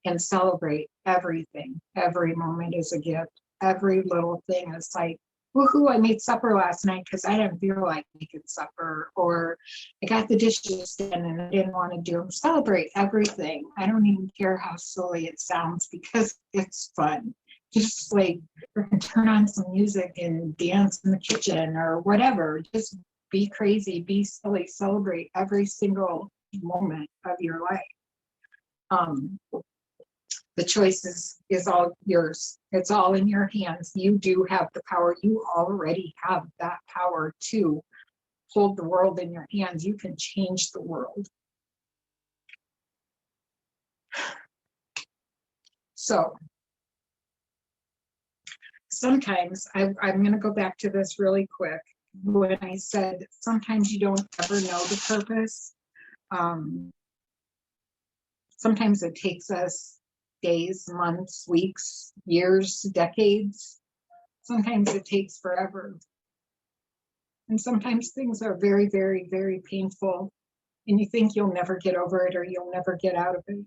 and celebrate everything. Every moment is a gift. Every little thing is like, woohoo, I made supper last night because I didn't feel like making supper, or I got the dishes done and I didn't want to do them. Celebrate everything. I don't even care how silly it sounds, because it's fun. Just like turn on some music and dance in the kitchen or whatever. Just be crazy, be silly, celebrate every single moment of your life. The choice is all yours. It's all in your hands. You do have the power. You already have that power to hold the world in your hands. You can change the world. So sometimes I'm going to go back to this really quick. When I said sometimes you don't ever know the purpose, sometimes it takes us days, months, weeks, years, decades. Sometimes it takes forever. And sometimes things are very, very, very painful, and you think you'll never get over it or you'll never get out of it.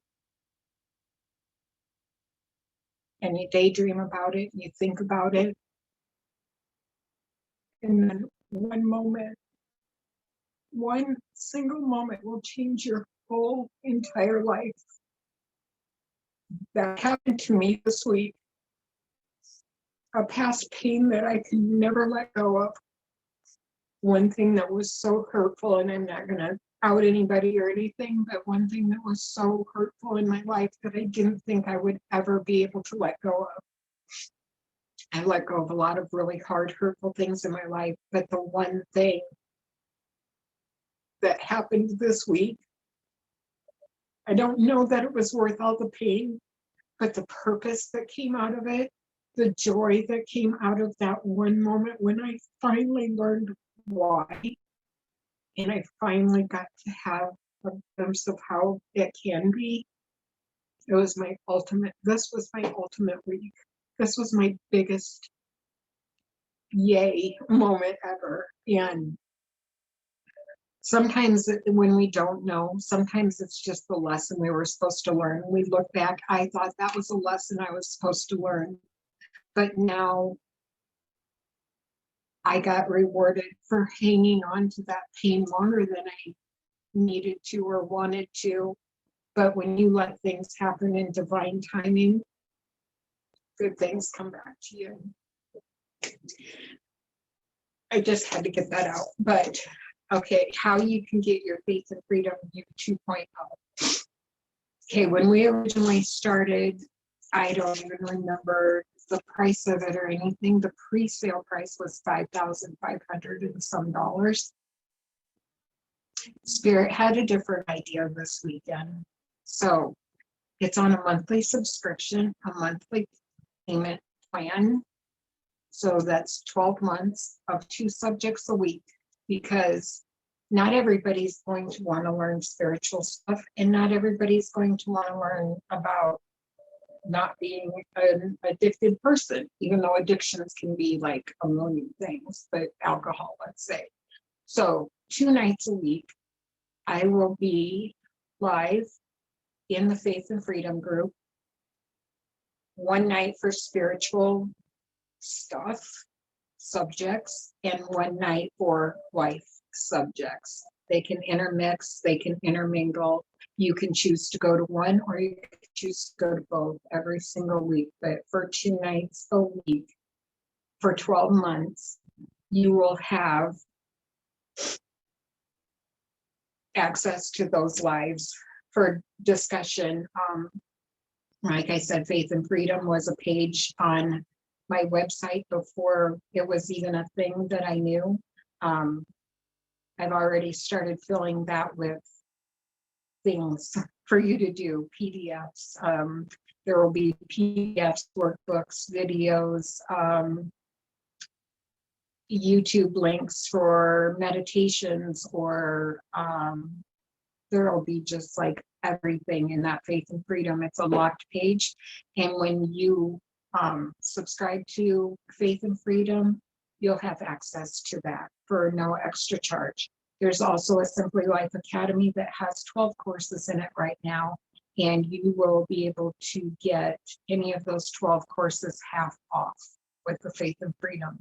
And you daydream about it, and you think about it. And then one moment, one single moment will change your whole entire life. That happened to me this week. A past pain that I could never let go of. One thing that was so hurtful, and I'm not going to out anybody or anything, but one thing that was so hurtful in my life that I didn't think I would ever be able to let go of. I let go of a lot of really hard, hurtful things in my life, but the one thing that happened this week, I don't know that it was worth all the pain, but the purpose that came out of it, the joy that came out of that one moment when I finally learned why, and I finally got to have a glimpse of how it can be. It was my ultimate, this was my ultimate week. This was my biggest yay moment ever. And sometimes when we don't know, sometimes it's just the lesson we were supposed to learn. We look back, I thought that was a lesson I was supposed to learn. But now I got rewarded for hanging on to that pain longer than I needed to or wanted to. But when you let things happen in divine timing, good things come back to you. I just had to get that out. But okay, how you can get your Faith and Freedom U 2.0. Okay, when we originally started, I don't even remember the price of it or anything. The pre-sale price was $5,500 and some dollars. Spirit had a different idea this weekend. So it's on a monthly subscription, a monthly payment plan. So that's 12 months of 2 subjects a week, because not everybody's going to want to learn spiritual stuff, and not everybody's going to want to learn about not being an addicted person, even though addictions can be like a million things, but alcohol, let's say. So 2 nights a week, I will be live in the Faith and Freedom group. 1 night for spiritual stuff, subjects, and 1 night for life subjects. They can intermix, they can intermingle. You can choose to go to one, or you can choose to go to both every single week. But for 2 nights a week, for 12 months, you will have access to those lives for discussion. Like I said, Faith and Freedom was a page on my website before it was even a thing that I knew. I've already started filling that with things for you to do, PDFs. There will be PDFs, workbooks, videos, YouTube links for meditations, or there will be just like everything in that Faith and Freedom. It's a locked page. And when you subscribe to Faith and Freedom, you'll have access to that for no extra charge. There's also a Simply Life Academy that has 12 courses in it right now, and you will be able to get any of those 12 courses half off with the Faith and Freedom.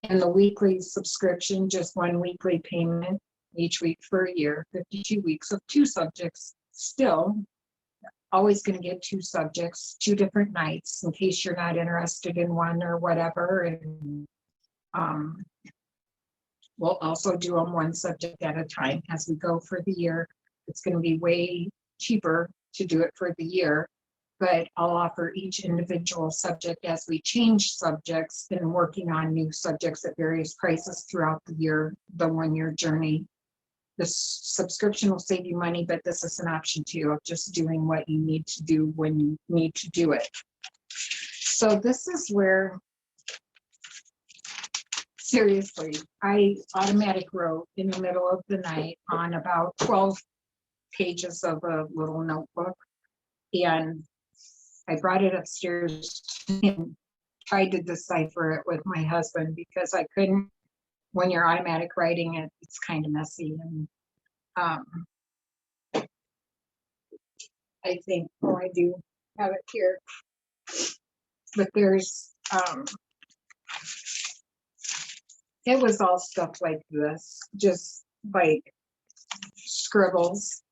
And the weekly subscription, just 1 weekly payment each week for a year, 52 weeks of 2 subjects. Still, always going to get 2 subjects, 2 different nights in case you're not interested in one or whatever. And we'll also do them 1 subject at a time as we go for the year. It's going to be way cheaper to do it for the year, but I'll offer each individual subject as we change subjects and working on new subjects at various prices throughout the year, the 1-year journey. The subscription will save you money, but this is an option too of just doing what you need to do when you need to do it. So this is where, seriously, I automatic wrote in the middle of the night on about 12 pages of a little notebook, and I brought it upstairs and tried to decipher it with my husband, because I couldn't, when you're automatic writing it, it's kind of messy. And I think, oh, I do have it here, but there's it was all stuff like this, just like scribbles.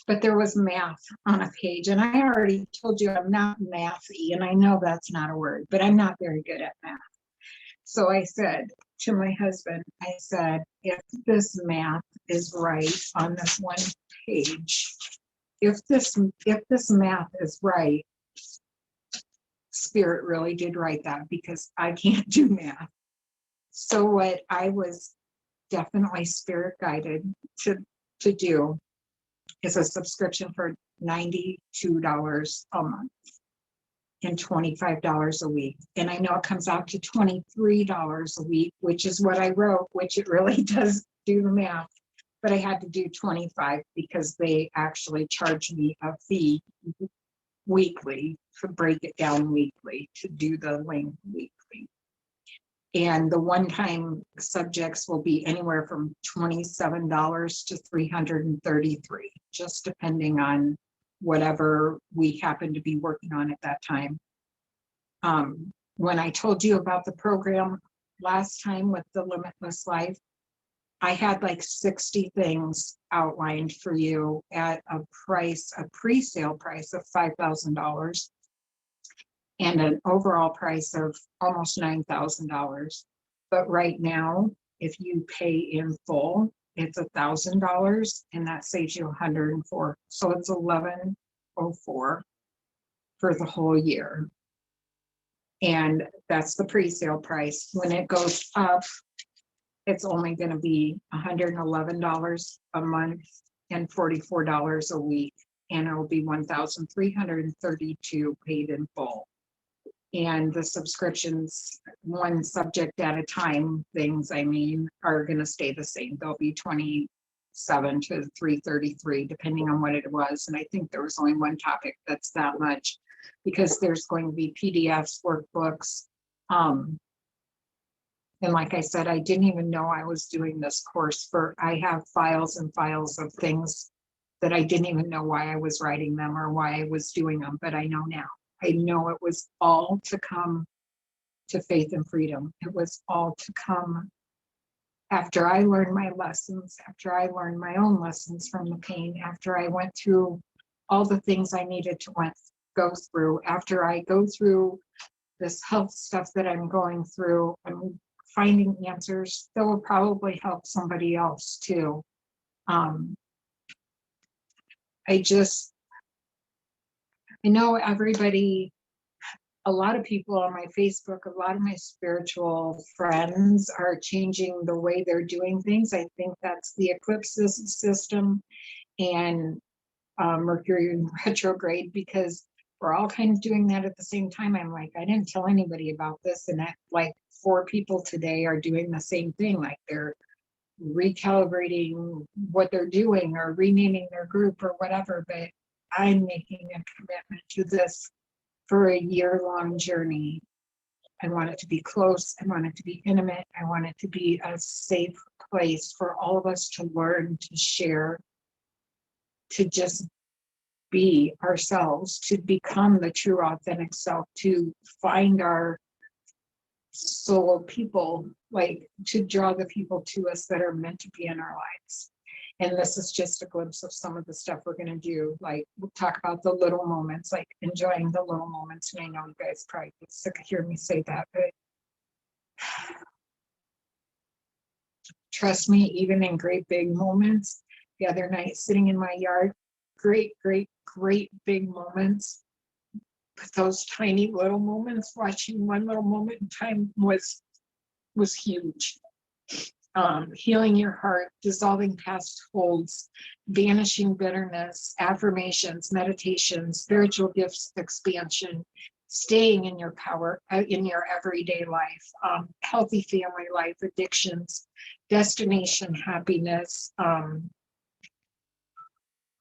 But there was math on a page, and I already told you I'm not mathy, and I know that's not a word, but I'm not very good at math. So I said to my husband, I said, if this math is right on this one page, if this math is right, Spirit really did write that, because I can't do math. So what I was definitely Spirit guided to do is a subscription for $92 a month and $25 a week. And I know it comes out to $23 a week, which is what I wrote, which it really does do the math. But I had to do 25 because they actually charge me a fee weekly to break it down weekly, to do the link weekly. And the one-time subjects will be anywhere from $27 to $333, just depending on whatever we happen to be working on at that time. When I told you about the program last time with the Limitless Life, I had like 60 things outlined for you at a price, a pre-sale price of $5,000. And an overall price of almost $9,000. But right now, if you pay in full, it's $1,000, and that saves you $104. So it's $1,104 for the whole year. And that's the pre-sale price. When it goes up, it's only going to be $111 a month and $44 a week. And it will be $1,332 paid in full. And the subscriptions, one subject at a time things, I mean, are going to stay the same. They'll be 27 to 333, depending on what it was. And I think there was only one topic that's that much, because there's going to be PDFs, workbooks. And like I said, I didn't even know I was doing this course I have files and files of things that I didn't even know why I was writing them or why I was doing them, but I know now. I know it was all to come to faith and freedom. It was all to come after I learned my lessons, after I learned my own lessons from the pain, after I went through all the things I needed to go through, after I go through this health stuff that I'm going through, I'm finding answers that will probably help somebody else too. I know everybody, a lot of people on my Facebook, a lot of my spiritual friends are changing the way they're doing things. I think that's the eclipse system and Mercury in retrograde, because we're all kind of doing that at the same time. I'm like, I didn't tell anybody about this. And like 4 people today are doing the same thing. Like they're recalibrating what they're doing or renaming their group or whatever. But I'm making a commitment to this for a year-long journey. I want it to be close. I want it to be intimate. I want it to be a safe place for all of us to learn, to share, to just be ourselves, to become the true authentic self, to find our soul people, like to draw the people to us that are meant to be in our lives. And this is just a glimpse of some of the stuff we're going to do. Like we'll talk about the little moments, like enjoying the little moments. And I know you guys probably get sick of hearing me say that, but trust me, even in great big moments, the other night sitting in my yard, great big moments. But those tiny little moments, watching one little moment in time was huge. Healing your heart, dissolving past holds, banishing bitterness, affirmations, meditation, spiritual gifts, expansion, staying in your power, in your everyday life, healthy family life, addictions, destination happiness.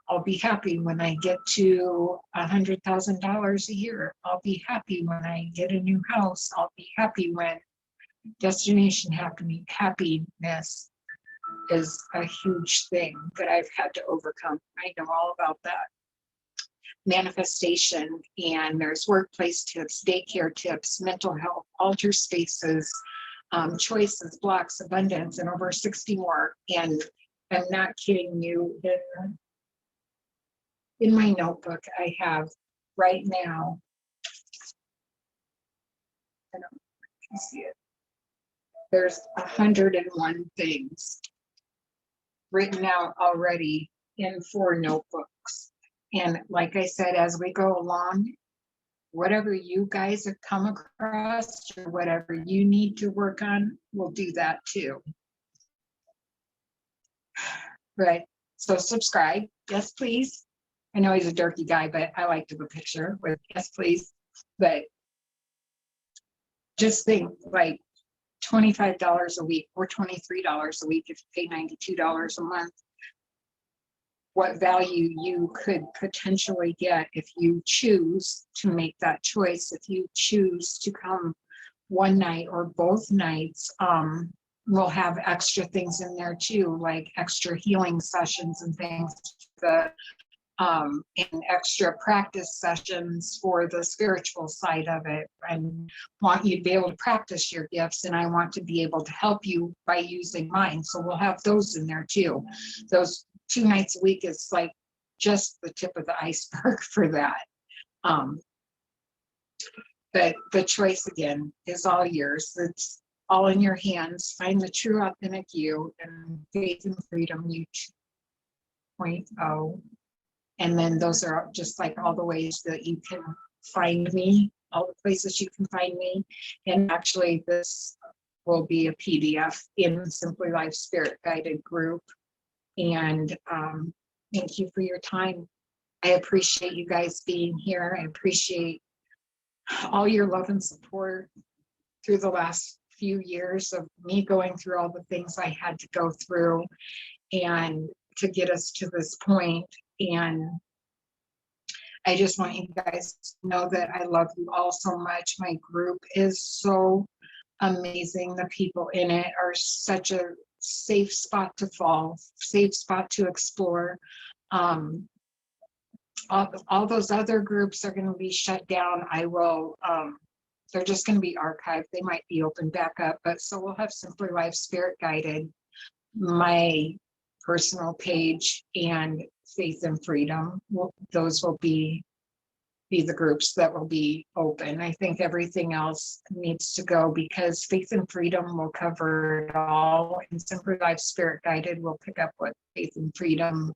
I'll be happy when I get to $100,000 a year. I'll be happy when I get a new house. I'll be happy when destination happiness is a huge thing that I've had to overcome. I know all about that. Manifestation, and there's workplace tips, daycare tips, mental health, altar spaces, choices, blocks, abundance, and over 60 more. And I'm not kidding you. In my notebook, I have right now, I don't know if you see it, there's 101 things written out already in 4 notebooks. And like I said, as we go along, whatever you guys have come across or whatever you need to work on, we'll do that too. Right. So subscribe. Yes, please. I know he's a dorky guy, but I like to the picture with yes, please. But just think, like, $25 a week or $23 a week if you pay $92 a month. What value you could potentially get if you choose to make that choice, if you choose to come one night or both nights. We'll have extra things in there too, like extra healing sessions and things, and extra practice sessions for the spiritual side of it. And want you to be able to practice your gifts, and I want to be able to help you by using mine. So we'll have those in there too. Those 2 nights a week is like just the tip of the iceberg for that. But the choice again is all yours. It's all in your hands. Find the true authentic you, and Faith and Freedom You 2.0. And then those are just like all the ways that you can find me, all the places you can find me. And actually this will be a PDF in Simply Life Spirit Guided group. And thank you for your time. I appreciate you guys being here. I appreciate all your love and support through the last few years of me going through all the things I had to go through and to get us to this point. And I just want you guys to know that I love you all so much. My group is so amazing. The people in it are such a safe spot to fall, safe spot to explore. All those other groups are going to be shut down. They're just going to be archived. They might be open back up, but so we'll have Simply Life Spirit Guided, my personal page, and Faith and Freedom. Those will be the groups that will be open. I think everything else needs to go because Faith and Freedom will cover it all, and Simply Life Spirit Guided will pick up what Faith and Freedom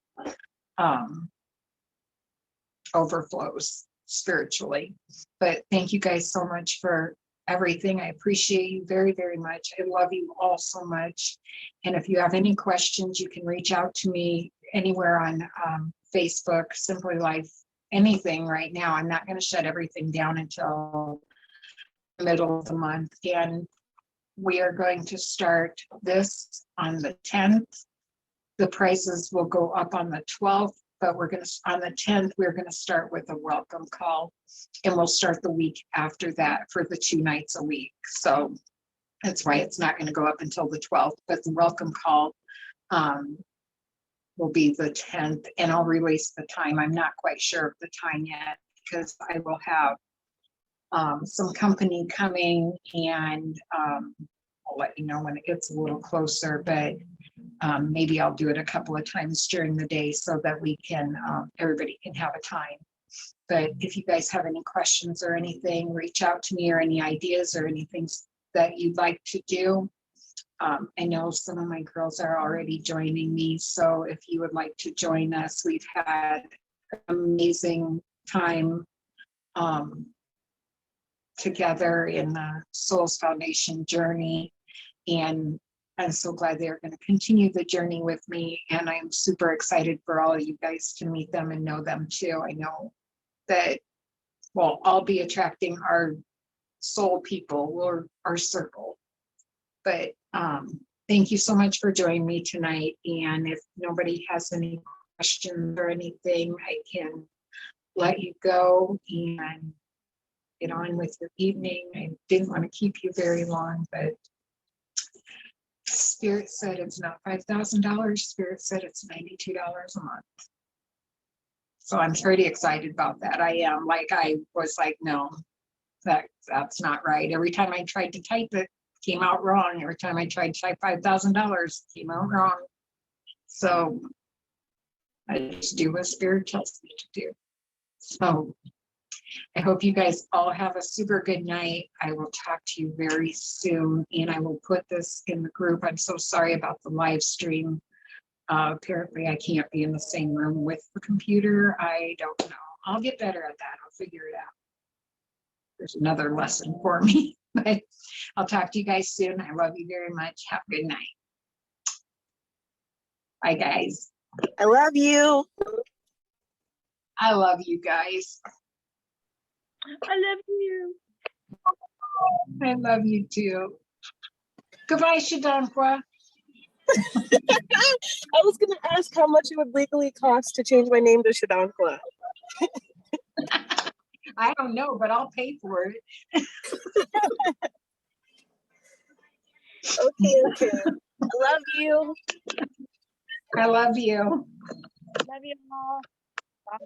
overflows spiritually. But thank you guys so much for everything. I appreciate you very, very much. I love you all so much. And if you have any questions, you can reach out to me anywhere on Facebook, Simply Life, anything right now. I'm not going to shut everything down until the middle of the month. And we are going to start this on the 10th. The prices will go up on the 12th. But on the 10th, we're going to start with a welcome call, and we'll start the week after that for the 2 nights a week. So that's why it's not going to go up until the 12th, but the welcome call will be the 10th, and I'll release the time. I'm not quite sure of the time yet because I will have some company coming, and I'll let you know when it gets a little closer, but maybe I'll do it a couple of times during the day so that we can, everybody can have a time. But if you guys have any questions or anything, reach out to me, or any ideas or anything that you'd like to do. I know some of my girls are already joining me. So if you would like to join us, we've had an amazing time together in the Souls Foundation journey. And I'm so glad they're going to continue the journey with me. And I'm super excited for all of you guys to meet them and know them too. I know that we'll all be attracting our soul people or our circle. But thank you so much for joining me tonight. And if nobody has any questions or anything, I can let you go and get on with your evening. I didn't want to keep you very long, but Spirit said it's not $5,000. Spirit said it's $92 a month. So I'm pretty excited about that. I was like, no, that's not right. Every time I tried to type it, came out wrong. Every time I tried $5,000, came out wrong. So I just do what Spirit tells me to do. So I hope you guys all have a super good night. I will talk to you very soon, and I will put this in the group. I'm so sorry about the live stream. Apparently I can't be in the same room with the computer. I don't know. I'll get better at that. I'll figure it out. There's another lesson for me, but I'll talk to you guys soon. I love you very much. Have a good night. Bye, guys. I love you. I love you guys. I love you. I love you too. Goodbye, Shadankwa. I was going to ask how much it would legally cost to change my name to Shadankwa. I don't know, but I'll pay for it. Okay. I love you. I love you. Love you all. Bye.